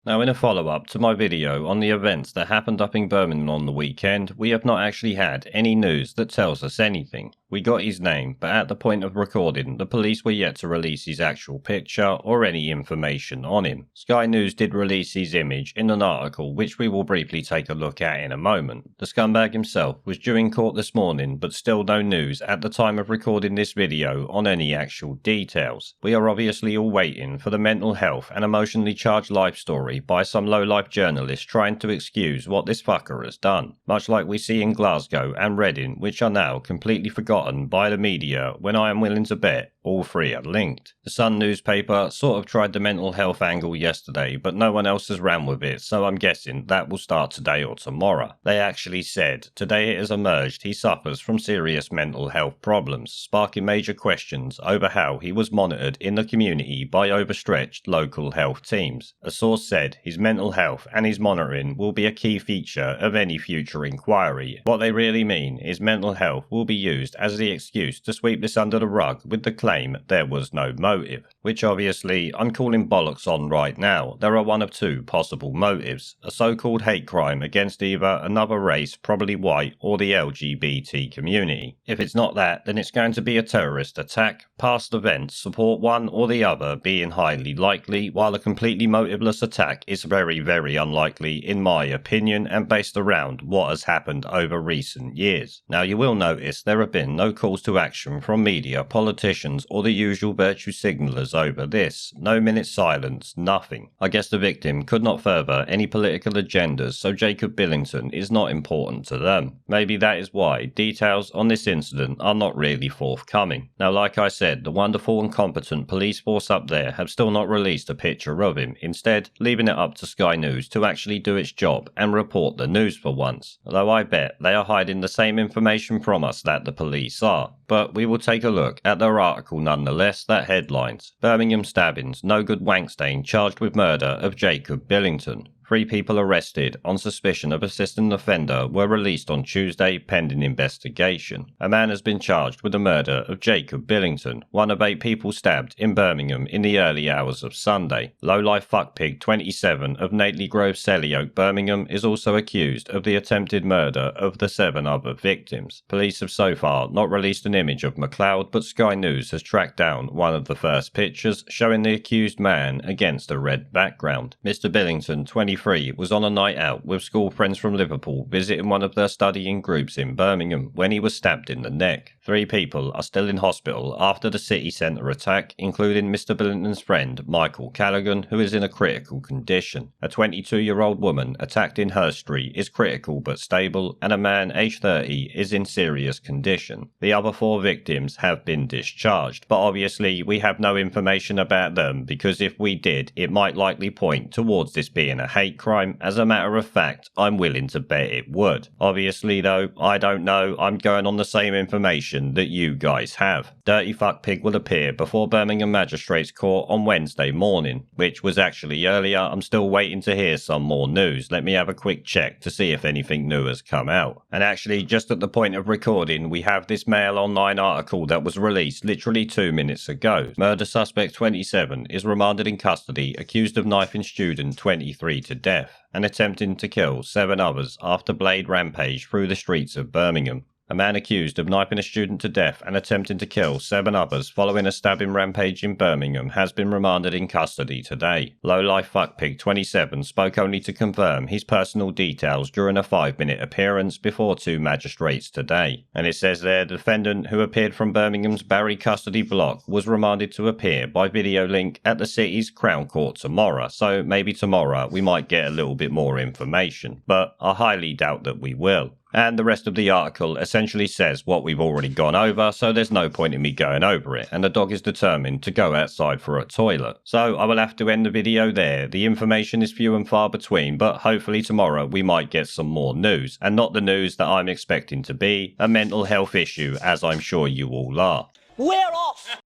Now, in a follow-up to my video on the events that happened up in Birmingham on the weekend, we have not actually had any news that tells us anything. We got his name, but at the point of recording, the police were yet to release his actual picture or any information on him. Sky News did release his image in an article which we will briefly take a look at in a moment. The scumbag himself was due in court this morning, but still no news at the time of recording this video on any actual details. We are obviously all waiting for the mental health and emotionally charged life story by some low-life journalist trying to excuse what this fucker has done, much like we see in Glasgow and Reading, which are now completely forgotten by the media when I am willing to bet all three are linked. The Sun newspaper sort of tried the mental health angle yesterday, but no one else has ran with it, so I'm guessing that will start today or tomorrow. They actually said, today it has emerged he suffers from serious mental health problems, sparking major questions over how he was monitored in the community by overstretched local health teams. A source said his mental health and his monitoring will be a key feature of any future inquiry. What they really mean is mental health will be used as the excuse to sweep this under the rug with the claim there was no motive, which obviously I'm calling bollocks on right now. There are one of two possible motives, a so-called hate crime against either another race, probably white, or the LGBT community. If it's not that, then it's going to be a terrorist attack. Past events support one or the other being highly likely, while a completely motiveless attack is very, very unlikely in my opinion, and based around what has happened over recent years. Now, you will notice there have been no calls to action from media, politicians, or the usual virtue signallers over this. No minute silence, nothing. I guess the victim could not further any political agendas, so Jacob Billington is not important to them. Maybe that is why details on this incident are not really forthcoming. Now, like I said, the wonderful and competent police force up there have still not released a picture of him, instead leaving it up to Sky News to actually do its job and report the news for once. Although I bet they are hiding the same information from us that the police are. But we will take a look at their article nonetheless that headlines: Birmingham stabbings, no good Wankstain charged with murder of Jacob Billington. 3 people arrested on suspicion of assisting an offender were released on Tuesday pending investigation. A man has been charged with the murder of Jacob Billington, one of 8 people stabbed in Birmingham in the early hours of Sunday. Lowlife fuckpig 27 of Nately Grove, Selly Birmingham is also accused of the attempted murder of the 7 other victims. Police have so far not released an image of McLeod, but Sky News has tracked down one of the first pictures showing the accused man against a red background. Mr. Billington, 23, was on a night out with school friends from Liverpool visiting one of their studying groups in Birmingham when he was stabbed in the neck. 3 people are still in hospital after the city centre attack, including Mr. Billington's friend Michael Callaghan, who is in a critical condition. A 22-year-old woman attacked in Hurst Street is critical but stable, and a man aged 30 is in serious condition. The other 4 victims have been discharged, but obviously we have no information about them, because if we did, it might likely point towards this being a hate crime. As a matter of fact, I'm willing to bet it would. Obviously though, I don't know, I'm going on the same information that you guys have. Dirty fuckpig will appear before Birmingham Magistrates Court on Wednesday morning, which was actually earlier. I'm still waiting to hear some more news. Let me have a quick check to see if anything new has come out. And actually, just at the point of recording, we have this Mail Online article that was released literally 2 minutes ago. Murder suspect 27 is remanded in custody, accused of knifing student 23 to death and attempting to kill 7 others after blade rampage through the streets of Birmingham. A man accused of knifing a student to death and attempting to kill 7 others following a stabbing rampage in Birmingham has been remanded in custody today. Lowlife fuckpig 27 spoke only to confirm his personal details during a 5-minute appearance before 2 magistrates today. And it says there the defendant, who appeared from Birmingham's Barry custody block, was remanded to appear by video link at the city's Crown Court tomorrow, so maybe tomorrow we might get a little bit more information, but I highly doubt that we will. And the rest of the article essentially says what we've already gone over, so there's no point in me going over it, and the dog is determined to go outside for a toilet. So I will have to end the video there. The information is few and far between, but hopefully tomorrow we might get some more news, and not the news that I'm expecting to be a mental health issue, as I'm sure you all are. We're off!